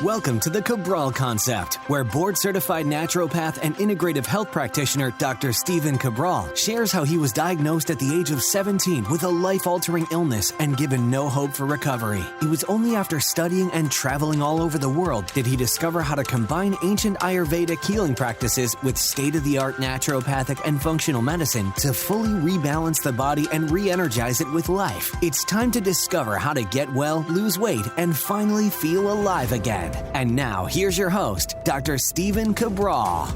Welcome to the Cabral Concept, where board-certified naturopath and integrative health practitioner Dr. Stephen Cabral shares how he was diagnosed at the age of 17 with a life-altering illness and given no hope for recovery. It was only after studying and traveling all over the world did he discover how to combine ancient Ayurvedic healing practices with state-of-the-art naturopathic and functional medicine to fully rebalance the body and re-energize it with life. It's time to discover how to get well, lose weight, and finally feel alive again. And now, here's your host, Dr. Stephen Cabral.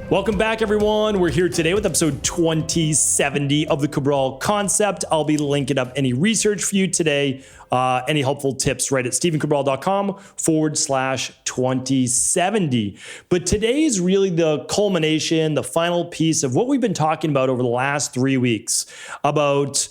Welcome back, everyone. We're here today with episode 2070 of the Cabral Concept. I'll be linking up any research for you today, any helpful tips right at stephencabral.com/2070. But today is really the culmination, the final piece of what we've been talking about over the last 3 weeks about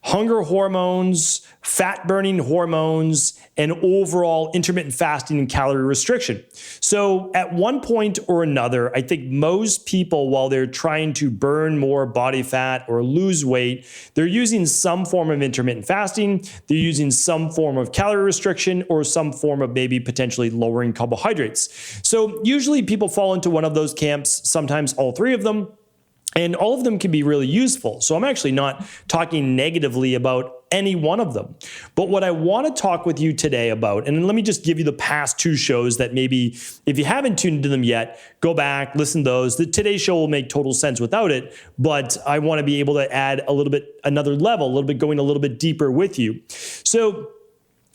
hunger hormones, fat-burning hormones, and overall intermittent fasting and calorie restriction. So at one point or another, I think most people, while they're trying to burn more body fat or lose weight, they're using some form of intermittent fasting, they're using some form of calorie restriction, or some form of maybe potentially lowering carbohydrates. So usually people fall into one of those camps, sometimes all three of them. And all of them can be really useful. So I'm actually not talking negatively about any one of them. But what I want to talk with you today about, and let me just give you the past two shows that maybe if you haven't tuned into them yet, go back, listen to those. Today's show will make total sense without it, but I want to be able to add a little bit, another level, a little bit going a little bit deeper with you. So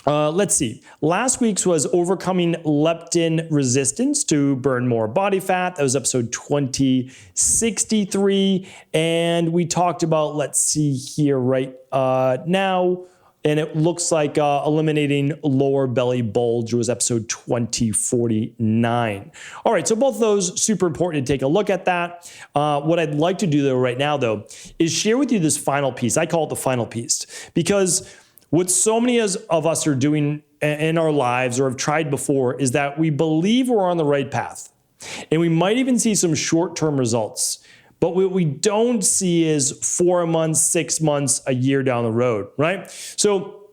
let's see. Last week's was overcoming leptin resistance to burn more body fat. That was episode 2063. And we talked about, let's see here right now, and it looks like eliminating lower belly bulge was episode 2049. All right, so both of those super important to take a look at that. What I'd like to do though right now though is share with you this final piece. I call it the final piece because what so many of us are doing in our lives or have tried before is that we believe we're on the right path. And we might even see some short-term results. But what we don't see is 4 months, 6 months, a year down the road, right? So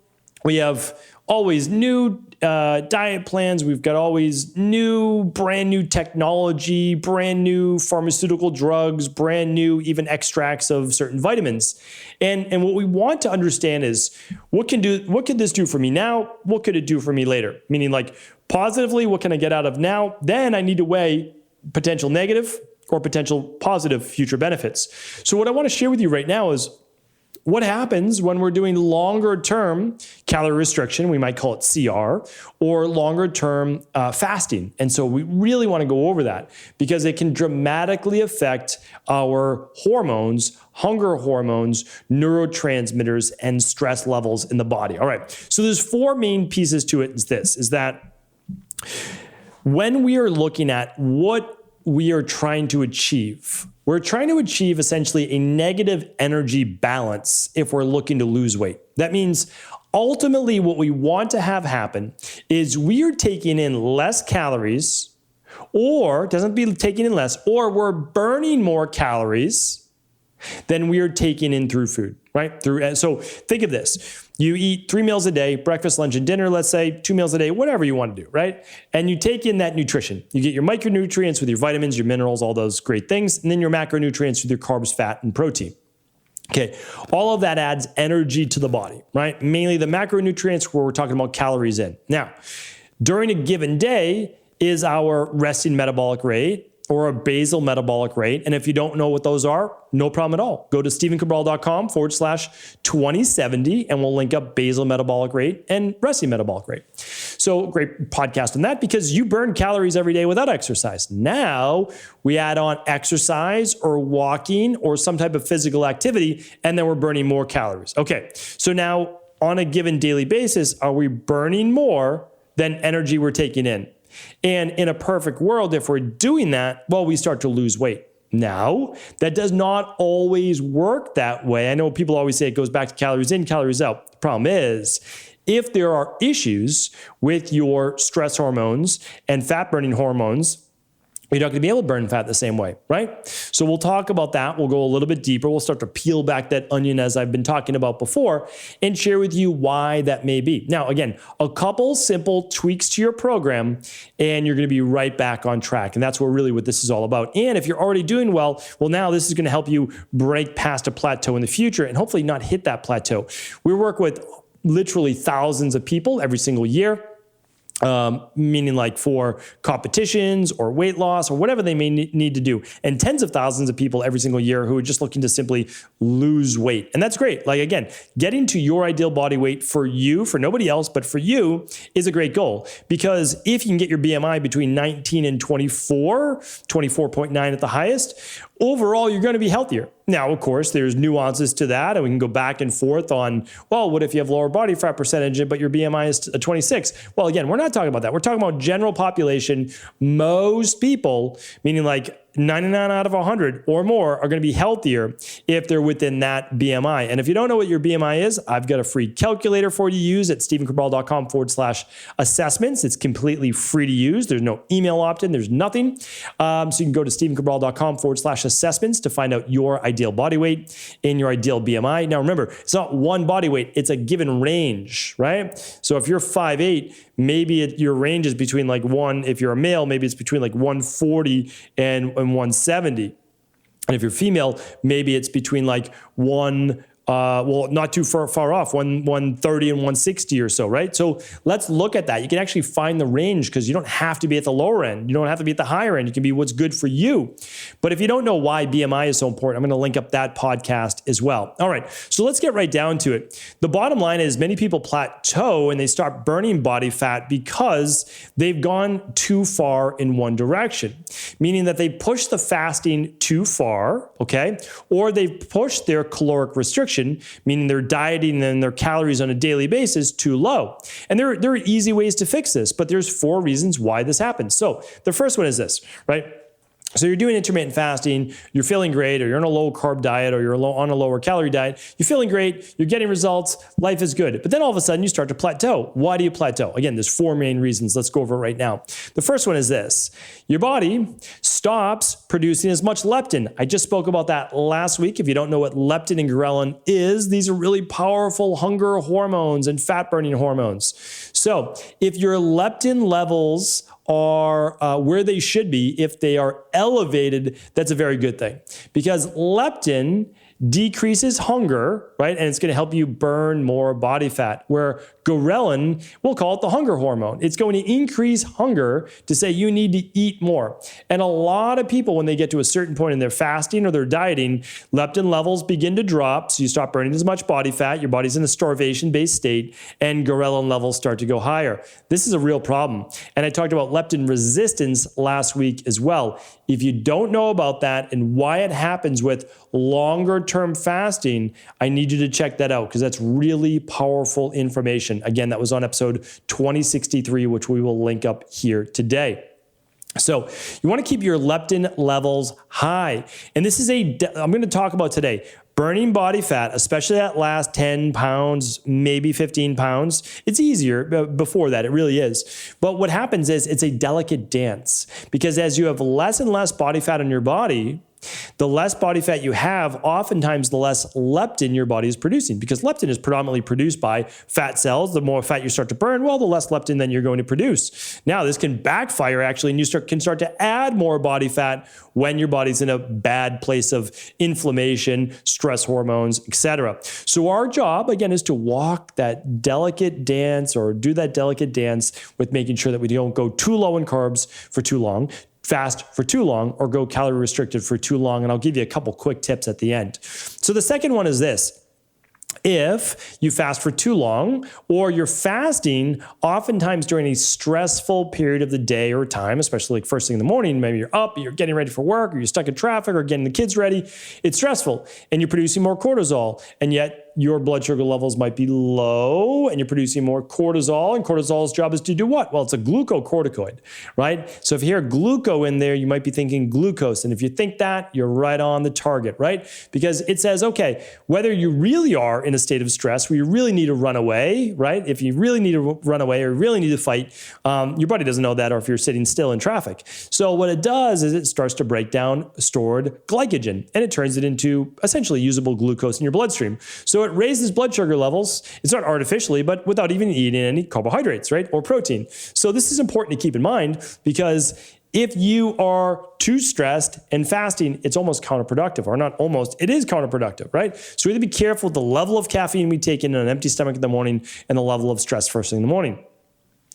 we have always new diet plans. We've got always brand new technology, brand new pharmaceutical drugs, brand new even extracts of certain vitamins. And what we want to understand is what could this do for me now? What could it do for me later? Meaning like positively, what can I get out of now? Then I need to weigh potential negative or potential positive future benefits. So what I want to share with you right now is what happens when we're doing longer term calorie restriction, we might call it CR, or longer term fasting. And so we really want to go over that because it can dramatically affect our hormones, hunger hormones, neurotransmitters, and stress levels in the body. All right. So there's 4 main pieces to it. Is that when we are looking at what we are trying to achieve, we're trying to achieve essentially a negative energy balance if we're looking to lose weight. That means ultimately what we want to have happen is we are taking in less calories, or it doesn't be taking in less, or we're burning more calories than we are taking in through food, right? So think of this. You eat 3 meals a day, breakfast, lunch, and dinner, let's say, 2 meals a day, whatever you want to do, right? And you take in that nutrition. You get your micronutrients with your vitamins, your minerals, all those great things, and then your macronutrients with your carbs, fat, and protein. Okay, all of that adds energy to the body, right? Mainly the macronutrients where we're talking about calories in. Now, during a given day is our resting metabolic rate, or a basal metabolic rate. And if you don't know what those are, no problem at all. Go to stephencabral.com/2070 and we'll link up basal metabolic rate and resting metabolic rate. So great podcast on that because you burn calories every day without exercise. Now we add on exercise or walking or some type of physical activity, and then we're burning more calories. Okay, so now on a given daily basis, are we burning more than energy we're taking in? And in a perfect world, if we're doing that, well, we start to lose weight. Now, that does not always work that way. I know people always say it goes back to calories in, calories out. The problem is, if there are issues with your stress hormones and fat-burning hormones, you're not going to be able to burn fat the same way, right? So we'll talk about that. We'll go a little bit deeper. We'll start to peel back that onion as I've been talking about before and share with you why that may be. Now, again, a couple simple tweaks to your program and you're going to be right back on track. And that's what this is all about. And if you're already doing well, now this is going to help you break past a plateau in the future and hopefully not hit that plateau. We work with literally thousands of people every single year. Meaning like for competitions or weight loss or whatever they may need to do. And tens of thousands of people every single year who are just looking to simply lose weight. And that's great. Like again, getting to your ideal body weight for you, for nobody else, but for you is a great goal. Because if you can get your BMI between 19 and 24, 24.9 at the highest, overall, you're going to be healthier. Now, of course, there's nuances to that, and we can go back and forth on, well, what if you have lower body fat percentage, but your BMI is 26? Well, again, we're not talking about that. We're talking about general population. Most people, meaning like 99 out of 100 or more, are going to be healthier if they're within that BMI. And if you don't know what your BMI is, I've got a free calculator for you to use at stephencabral.com/assessments. It's completely free to use. There's no email opt-in. There's nothing. So you can go to stephencabral.com/assessments to find out your ideal body weight and your ideal BMI. Now, remember, it's not one body weight. It's a given range, right? So if you're 5'8", maybe your range is between like if you're a male, maybe it's between like 140 and 170. And if you're female, maybe it's between like not too far off, 130 and 160 or so, right? So let's look at that. You can actually find the range because you don't have to be at the lower end. You don't have to be at the higher end. You can be what's good for you. But if you don't know why BMI is so important, I'm going to link up that podcast as well. All right, so let's get right down to it. The bottom line is many people plateau and they start burning body fat because they've gone too far in one direction, meaning that they push the fasting too far, okay? Or they've pushed their caloric restriction, meaning they're dieting and their calories on a daily basis too low. And there are easy ways to fix this, but there's 4 reasons why this happens. So the first one is this, right? So you're doing intermittent fasting, you're feeling great, or you're on a low carb diet, or you're on a lower calorie diet, you're feeling great, you're getting results, life is good. But then all of a sudden you start to plateau. Why do you plateau? Again, there's 4 main reasons. Let's go over it right now. The first one is this. Your body stops producing as much leptin. I just spoke about that last week. If you don't know what leptin and ghrelin is, these are really powerful hunger hormones and fat burning hormones. So if your leptin levels are where they should be, if they are elevated, that's a very good thing. Because leptin decreases hunger, right? And it's going to help you burn more body fat, where ghrelin, we'll call it the hunger hormone. It's going to increase hunger to say you need to eat more. And a lot of people, when they get to a certain point in their fasting or their dieting, leptin levels begin to drop. So you stop burning as much body fat. Your body's in a starvation-based state, and ghrelin levels start to go higher. This is a real problem. And I talked about leptin resistance last week as well. If you don't know about that and why it happens with longer-term fasting, I need you to check that out because that's really powerful information. Again, that was on episode 2063, which we will link up here today. So you want to keep your leptin levels high. And this is I'm going to talk about today. Burning body fat, especially that last 10 pounds, maybe 15 pounds, it's easier before that. It really is. But what happens is it's a delicate dance because as you have less and less body fat on your body, the less body fat you have, oftentimes the less leptin your body is producing, because leptin is predominantly produced by fat cells. The more fat you start to burn, well, the less leptin then you're going to produce. Now, this can backfire actually, and you can start to add more body fat when your body's in a bad place of inflammation, stress hormones, etc. So our job, again, is to walk that delicate dance or do that delicate dance with making sure that we don't go too low in carbs for too long, fast for too long, or go calorie restricted for too long. And I'll give you a couple quick tips at the end. So the second one is this. If you fast for too long, or you're fasting oftentimes during a stressful period of the day or time, especially like first thing in the morning, maybe you're up, you're getting ready for work, or you're stuck in traffic, or getting the kids ready, it's stressful, and you're producing more cortisol, and yet your blood sugar levels might be low and you're producing more cortisol. And cortisol's job is to do what? Well, it's a glucocorticoid, right? So if you hear gluco in there, you might be thinking glucose. And if you think that, you're right on the target, right? Because it says, okay, whether you really are in a state of stress where you really need to run away, right? If you really need to run away or really need to fight, your body doesn't know that, or if you're sitting still in traffic. So what it does is it starts to break down stored glycogen, and it turns it into essentially usable glucose in your bloodstream. So it raises blood sugar levels. It's not artificially, but without even eating any carbohydrates, right? Or protein. So this is important to keep in mind, because if you are too stressed and fasting, it's almost counterproductive, or not almost, it is counterproductive, right? So we have to be careful with the level of caffeine we take in on an empty stomach in the morning and the level of stress first thing in the morning.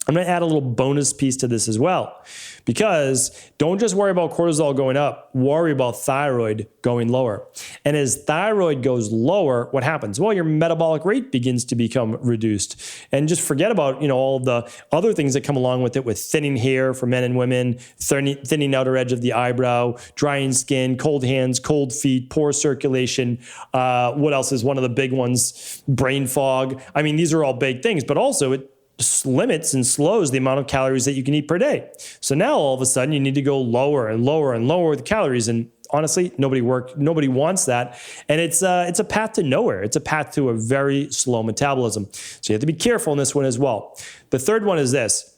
I'm going to add a little bonus piece to this as well, because don't just worry about cortisol going up, worry about thyroid going lower. And as thyroid goes lower, what happens? Well, your metabolic rate begins to become reduced. And just forget about, all the other things that come along with it, with thinning hair for men and women, thinning outer edge of the eyebrow, drying skin, cold hands, cold feet, poor circulation. What else is one of the big ones? Brain fog. I mean, these are all big things, but also it limits and slows the amount of calories that you can eat per day. So now all of a sudden you need to go lower and lower and lower with the calories. And honestly, nobody wants that. And it's a path to nowhere. It's a path to a very slow metabolism. So you have to be careful in this one as well. The third one is this,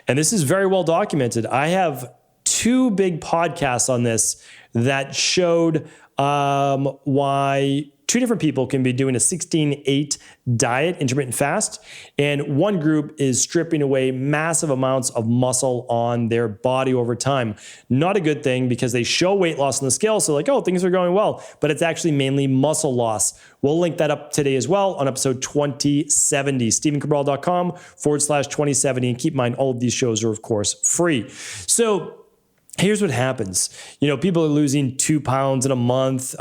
and this is very well documented. I have 2 big podcasts on this that showed why 2 different people can be doing a 16-8 diet, intermittent fast, and one group is stripping away massive amounts of muscle on their body over time. Not a good thing, because they show weight loss on the scale, so like, oh, things are going well, but it's actually mainly muscle loss. We'll link that up today as well on episode 2070, StephenCabral.com/2070, and keep in mind, all of these shows are, of course, free. So here's what happens. People are losing 2 pounds in a month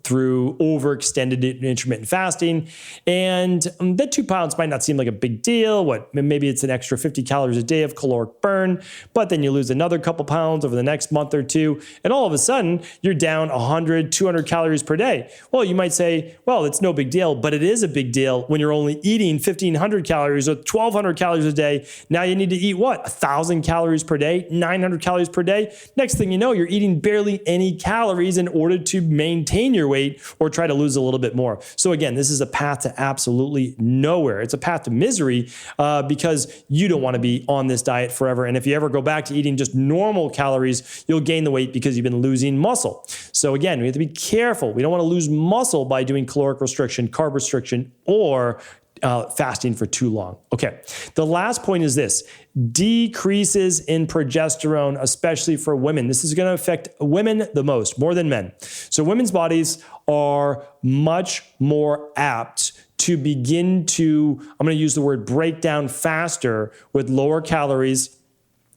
through overextended intermittent fasting. And that 2 pounds might not seem like a big deal. Maybe it's an extra 50 calories a day of caloric burn, but then you lose another couple pounds over the next month or two. And all of a sudden you're down 100, 200 calories per day. Well, you might say, well, it's no big deal, but it is a big deal when you're only eating 1,500 calories or 1,200 calories a day. Now you need to eat 1,000 calories per day, 900 calories per day. Next thing you know, you're eating barely any calories in order to maintain your weight or try to lose a little bit more. So again, this is a path to absolutely nowhere. It's a path to misery because you don't want to be on this diet forever. And if you ever go back to eating just normal calories, you'll gain the weight because you've been losing muscle. So again, we have to be careful. We don't want to lose muscle by doing caloric restriction, carb restriction, or fasting for too long. Okay. The last point is this: decreases in progesterone, especially for women. This is going to affect women the most, more than men. So women's bodies are much more apt to begin to, I'm going to use the word break down faster with lower calories,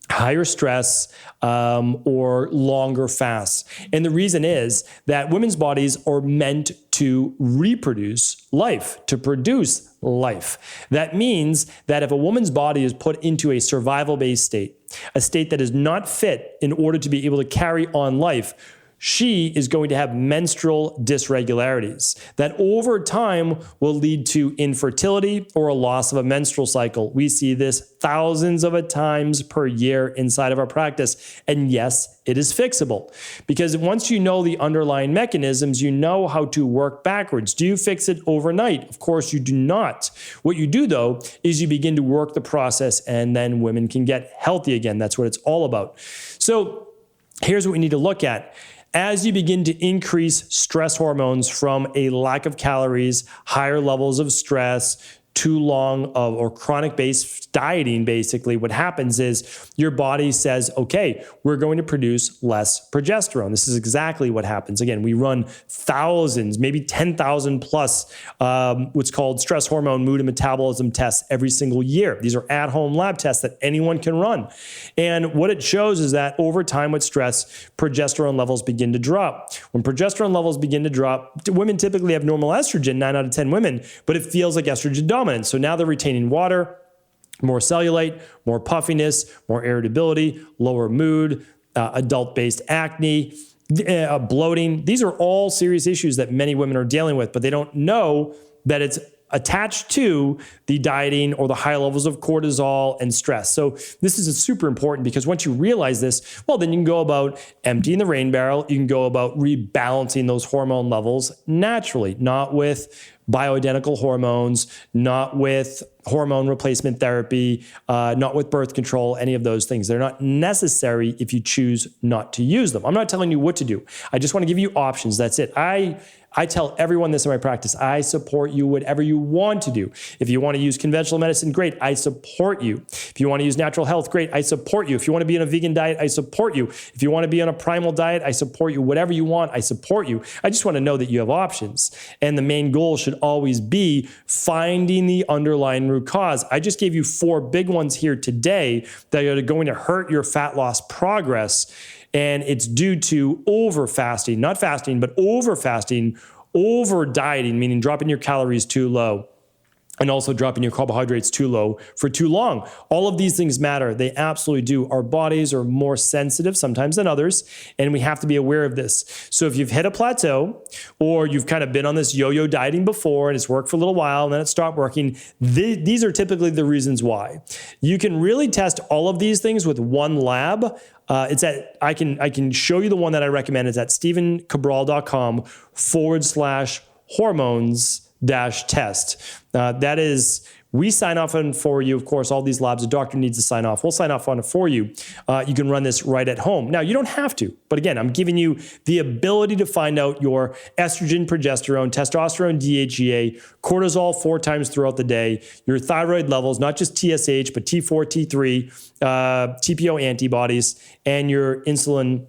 higher stress, or longer fasts. And the reason is that women's bodies are meant to reproduce life, to produce life. That means that if a woman's body is put into a survival-based state, a state that is not fit in order to be able to carry on life, she is going to have menstrual dysregularities that over time will lead to infertility or a loss of a menstrual cycle. We see this thousands of times per year inside of our practice. And yes, it is fixable, because once you know the underlying mechanisms, you know how to work backwards. Do you fix it overnight? Of course you do not. What you do though is you begin to work the process, and then women can get healthy again. That's what it's all about. So here's what we need to look at. As you begin to increase stress hormones from a lack of calories, higher levels of stress, too long of or chronic based dieting, basically what happens is your body says, okay, we're going to produce less progesterone. This is exactly what happens. Again, we run thousands, maybe 10,000 plus what's called stress hormone, mood, and metabolism tests every single year. These are at-home lab tests that anyone can run. And what it shows is that over time with stress, progesterone levels begin to drop. When progesterone levels begin to drop, women typically have normal estrogen, 9 out of 10 women, but it feels like estrogen dominant. So now they're retaining water, more cellulite, more puffiness, more irritability, lower mood, adult-based acne. bloating. These are all serious issues that many women are dealing with, but they don't know that it's attached to the dieting or the high levels of cortisol and stress. So this is super important because once you realize this, well, then you can go about emptying the rain barrel. You can go about rebalancing those hormone levels naturally, not with bioidentical hormones, not with hormone replacement therapy, not with birth control, any of those things. They're not necessary if you choose not to use them. I'm not telling you what to do. I just want to give you options. That's it. I tell everyone this in my practice. I support you whatever you want to do. If you want to use conventional medicine, great. I support you. If you want to use natural health, great. I support you. If you want to be on a vegan diet, I support you. If you want to be on a primal diet, I support you. Whatever you want, I support you. I just want to know that you have options. And the main goal should always be finding the underlying root cause. I just gave you 4 big ones here today that are going to hurt your fat loss progress. And it's due to over fasting, not fasting, but over fasting, over dieting, meaning dropping your calories too low, and also dropping your carbohydrates too low for too long. All of these things matter. They absolutely do. Our bodies are more sensitive sometimes than others, and we have to be aware of this. So if you've hit a plateau or you've kind of been on this yo-yo dieting before and it's worked for a little while and then it stopped working, these are typically the reasons why. You can really test all of these things with one lab. I can show you the one that I recommend. It's at stevencabral.com/hormones-test. That is, we sign off on for you. Of course, all these labs, a doctor needs to sign off. We'll sign off on it for you. You can run this right at home. Now, you don't have to, but again, I'm giving you the ability to find out your estrogen, progesterone, testosterone, DHEA, cortisol 4 times throughout the day, your thyroid levels, not just TSH, but T4, T3, TPO antibodies, and your insulin,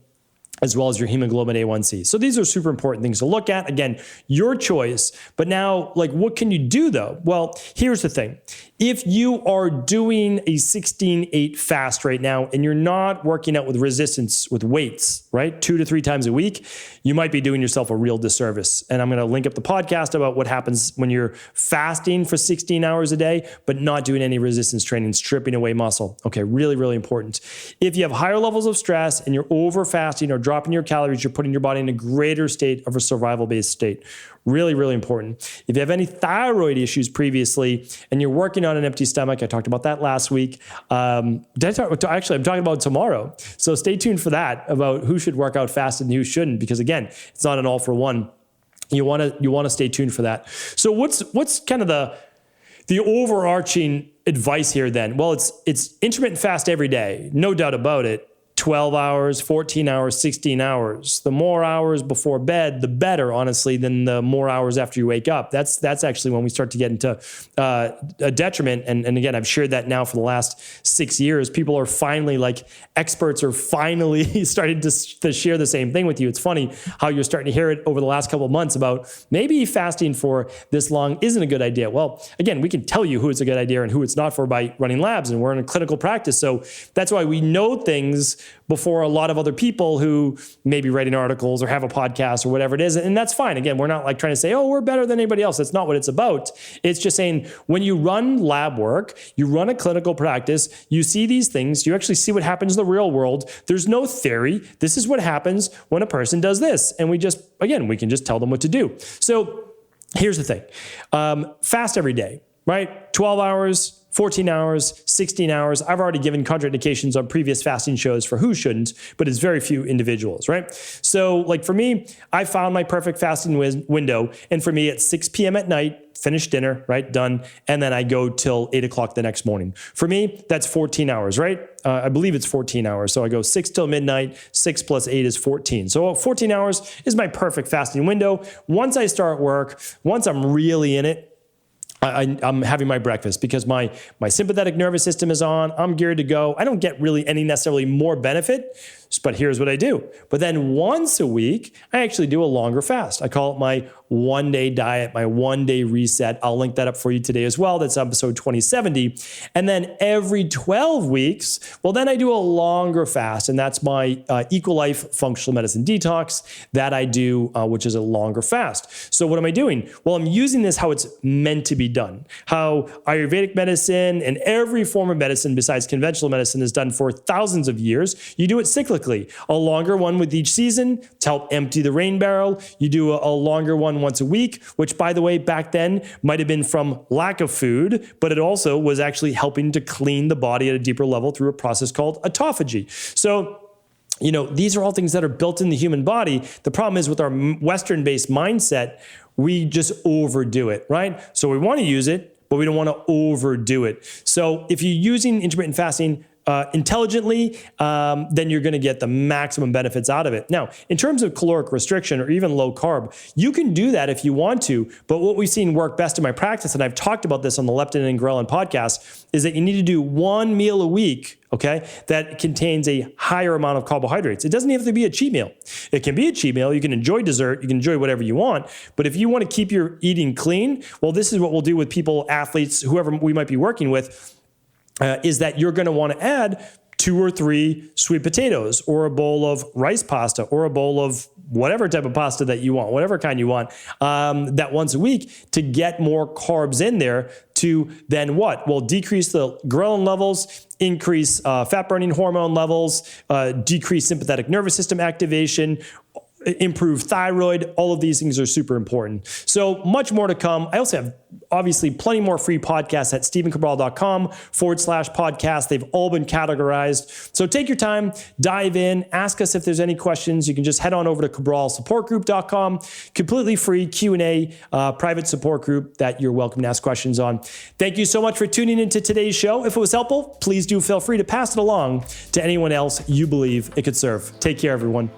as well as your hemoglobin A1C. So these are super important things to look at. Again, your choice. But now, what can you do though? Well, here's the thing. If you are doing a 16-8 fast right now and you're not working out with resistance with weights, right, 2 to 3 times a week, you might be doing yourself a real disservice. And I'm going to link up the podcast about what happens when you're fasting for 16 hours a day, but not doing any resistance training, stripping away muscle. Okay, really, really important. If you have higher levels of stress and you're over fasting or dropping your calories, you're putting your body in a greater state of a survival-based state. Really, really important. If you have any thyroid issues previously and you're working on an empty stomach, I talked about that last week. Actually, I'm talking about tomorrow. So stay tuned for that about who should work out fast and who shouldn't, because again, it's not an all for one. You want to stay tuned for that. So what's kind of the overarching advice here then? Well, it's intermittent fast every day, no doubt about it. 12 hours, 14 hours, 16 hours. The more hours before bed, the better, honestly, than the more hours after you wake up. That's actually when we start to get into a detriment. And again, I've shared that now for the last 6 years. People are finally, experts are finally starting to share the same thing with you. It's funny how you're starting to hear it over the last couple of months about maybe fasting for this long isn't a good idea. Well, again, we can tell you who it's a good idea and who it's not for by running labs, and we're in a clinical practice. So that's why we know things before a lot of other people who may be writing articles or have a podcast or whatever it is. And that's fine. Again, we're not trying to say, oh, we're better than anybody else. That's not what it's about. It's just saying when you run lab work, you run a clinical practice, you see these things, you actually see what happens in the real world. There's no theory. This is what happens when a person does this. And we can just tell them what to do. So here's the thing. Fast every day, right? 12 hours, 14 hours, 16 hours. I've already given contraindications on previous fasting shows for who shouldn't, but it's very few individuals, right? So for me, I found my perfect fasting window. And for me, it's 6 p.m. at night, finish dinner, right? Done. And then I go till 8 o'clock the next morning. For me, that's 14 hours, right? I believe it's 14 hours. So I go 6 till midnight, 6 plus 8 is 14. So 14 hours is my perfect fasting window. Once I start work, once I'm really in it, I'm having my breakfast because my sympathetic nervous system is on. I'm geared to go. I don't get really any necessarily more benefit, but here's what I do. But then once a week, I actually do a longer fast. I call it my one-day diet, my one-day reset. I'll link that up for you today as well. That's episode 2070. And then every 12 weeks, well, then I do a longer fast, and that's my Equilife functional medicine detox that I do, which is a longer fast. So what am I doing? Well, I'm using this how it's meant to be done, how Ayurvedic medicine and every form of medicine besides conventional medicine is done for thousands of years. You do it cyclically, a longer one with each season to help empty the rain barrel. You do a longer one once a week, which, by the way, back then might have been from lack of food, but it also was actually helping to clean the body at a deeper level through a process called autophagy. So, these are all things that are built in the human body. The problem is with our Western-based mindset, we just overdo it, right? So we want to use it, but we don't want to overdo it. So if you're using intermittent fasting intelligently, then you're going to get the maximum benefits out of it. Now, in terms of caloric restriction or even low carb, you can do that if you want to. But what we've seen work best in my practice, and I've talked about this on the Leptin and Ghrelin podcast, is that you need to do one meal a week, okay, that contains a higher amount of carbohydrates. It doesn't have to be a cheat meal. It can be a cheat meal. You can enjoy dessert. You can enjoy whatever you want. But if you want to keep your eating clean, well, this is what we'll do with people, athletes, whoever we might be working with, is that you're going to want to add 2 or 3 sweet potatoes or a bowl of rice pasta or a bowl of whatever type of pasta that you want, whatever kind you want, that once a week to get more carbs in there to then what? Well, decrease the ghrelin levels, increase fat-burning hormone levels, decrease sympathetic nervous system activation, improve thyroid. All of these things are super important. So much more to come. I also have obviously plenty more free podcasts at stephencabral.com/podcast. They've all been categorized. So take your time, dive in, ask us if there's any questions. You can just head on over to cabralsupportgroup.com, completely free Q&A, private support group that you're welcome to ask questions on. Thank you so much for tuning into today's show. If it was helpful, please do feel free to pass it along to anyone else you believe it could serve. Take care, everyone.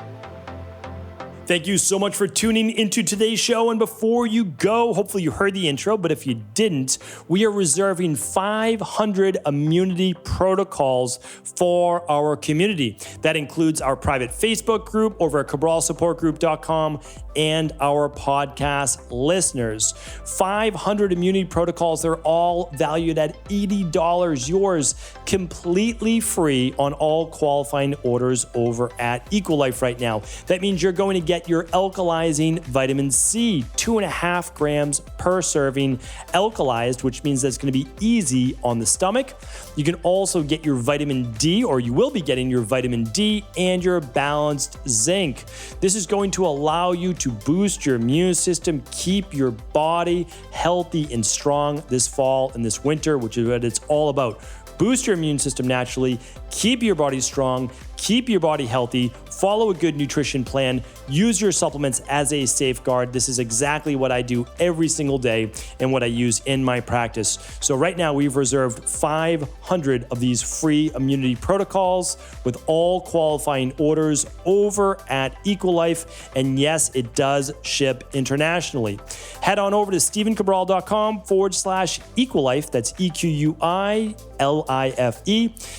Thank you so much for tuning into today's show. And before you go, hopefully you heard the intro, but if you didn't, we are reserving 500 immunity protocols for our community. That includes our private Facebook group over at cabralsupportgroup.com and our podcast listeners. 500 immunity protocols. They're all valued at $80, yours completely free on all qualifying orders over at Equilife right now. That means you're going to get your alkalizing vitamin C, 2.5 grams per serving alkalized, which means that's going to be easy on the stomach. You can also get your vitamin D, or you will be getting your vitamin D and your balanced zinc. This is going to allow you to boost your immune system, keep your body healthy and strong this fall and this winter, which is what it's all about. Boost your immune system naturally, keep your body strong, keep your body healthy, follow a good nutrition plan, use your supplements as a safeguard. This is exactly what I do every single day and what I use in my practice. So right now we've reserved 500 of these free immunity protocols with all qualifying orders over at Equilife. And yes, it does ship internationally. Head on over to stephencabral.com/Equilife. That's EQUILIFE.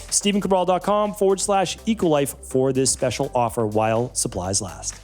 stephencabral.com/Equilife for this special offer while supplies last.